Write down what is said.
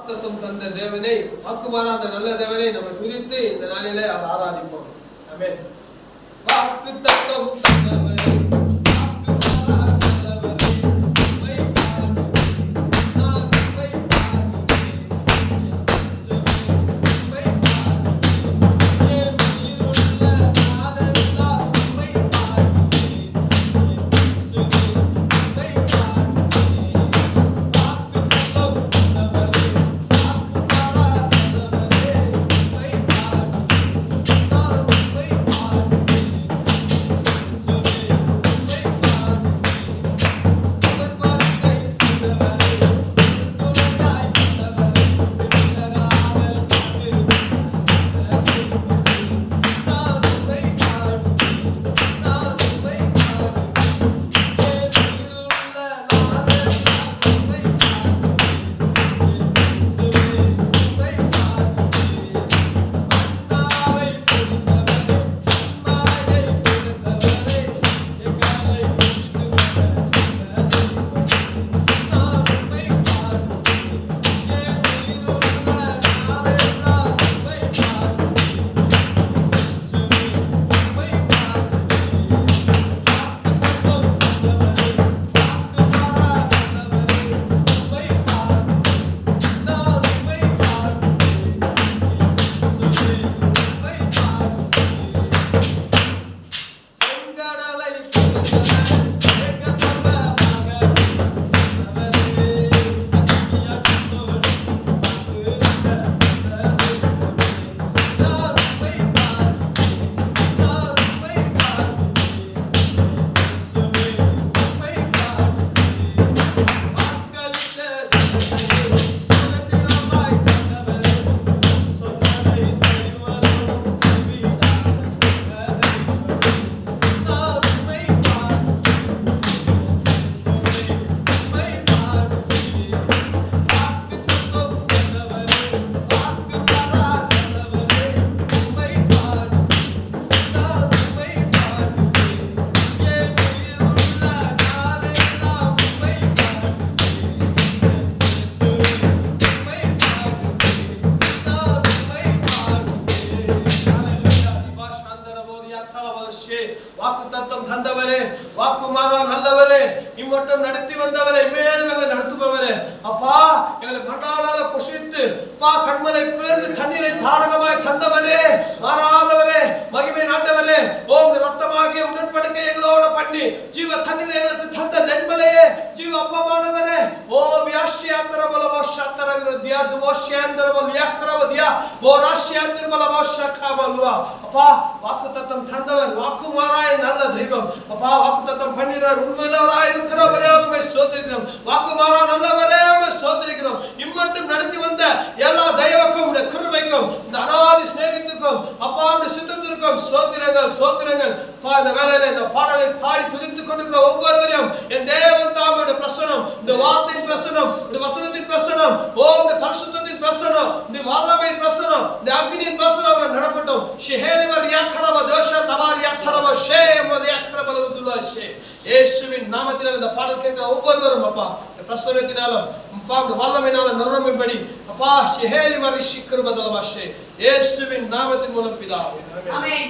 வாக்குத்தத்தம் தந்த தேவனை, வாக்குமாறாத நல்ல தேவனை நம்ம துதித்து இந்த நாளிலே அவர் ஆராதிப்போம். ஆமென். வாக்குத்தத்தம் தந்தவரே, வாக்குத்தத்தம் தந்தவரே, வாக்குமாறா நல்லவரே, இம்மட்டும் நடத்தி வந்தவரே, மேலும் எங்களை நடத்துபவரே, அப்பா எங்களை மண்ணாலால புஷித்து அப்பா கண்மலை பிளந்து தண்ணீரை தாரகமாய் தந்தவரே, மாறாதவரே, மகிமை நாட்டவரே, ஓம் ரத்தமாகிய உடன்படிக்கை எங்களோட பண்ணி ஜீவ தண்ணீரை எங்களுக்கு தந்த நென்மலையே, ஜீவ அப்பமானவரே, ஓம் யாஷ்யாந்தர பலவாஷாந்தர விருத்தியா துவாஷ்யாந்தர பலயாக்கரவதியா போராஷ்யாந்தர பலவாஷாக்காமல்வா. அப்பா வாக்குத்தத்தம் தந்தவர், வாக்குமாறாய் நல்ல தெய்வம், அப்பா வாக்குத்தத்தம் பண்ணினார் உண்மையிலவராய் இருக்கிறவரே உம்மை ஸ்தோத்திரிக்கிறோம். வாக்குமாறா நல்லவரே உம்மை ஸ்தோத்திரிக்கிறோம். இம்மட்டும் நடத்தி வந்த எல்லா தயவுக்கும் உடைய கிருபைக்கும் இந்த அனாதி சிநேகத்துக்கும் அப்பா உடைய சித்தத்திற்கும் ஸ்தோத்திரங்கள் ஸ்தோத்திரங்கள். இந்த வேளையில இந்த பாடலை பாடி துதித்துக் கொண்டிருக்கிற ஒவ்வொருவரையும் என் தேவன் தாமுடைய பிரசனம், இந்த வார்த்தையின் பிரசனம், இந்த வசனத்தின் பிரசனம், இந்த பரிசுத்தத்தின் பிரசனம், இந்த வல்லமையின் பிரசனம், இந்த அக்னியின் பிரசனம் அவரை நடக்கட்டும். ஷேஹேலிவர் யாக்கரவ தோஷ தவார் யாக்கரவ ஷேமத் யாக்கரவ லவுதுல்லா ஷே. இயேசுவின் நாமத்தினால் இந்த பாடல் கேட்கிற ஒவ்வொருவரும் அப்பா இந்த பிரசனத்தினாலும் அப்பா இந்த வல்லமையினாலும் நிரம்பிபடி அப்பா ஷேஹேலிவர் ஷிக்ரு பதலவ ஷே. இயேசுவின் நாமத்தின் மூலம் பிதாவே. ஆமென்.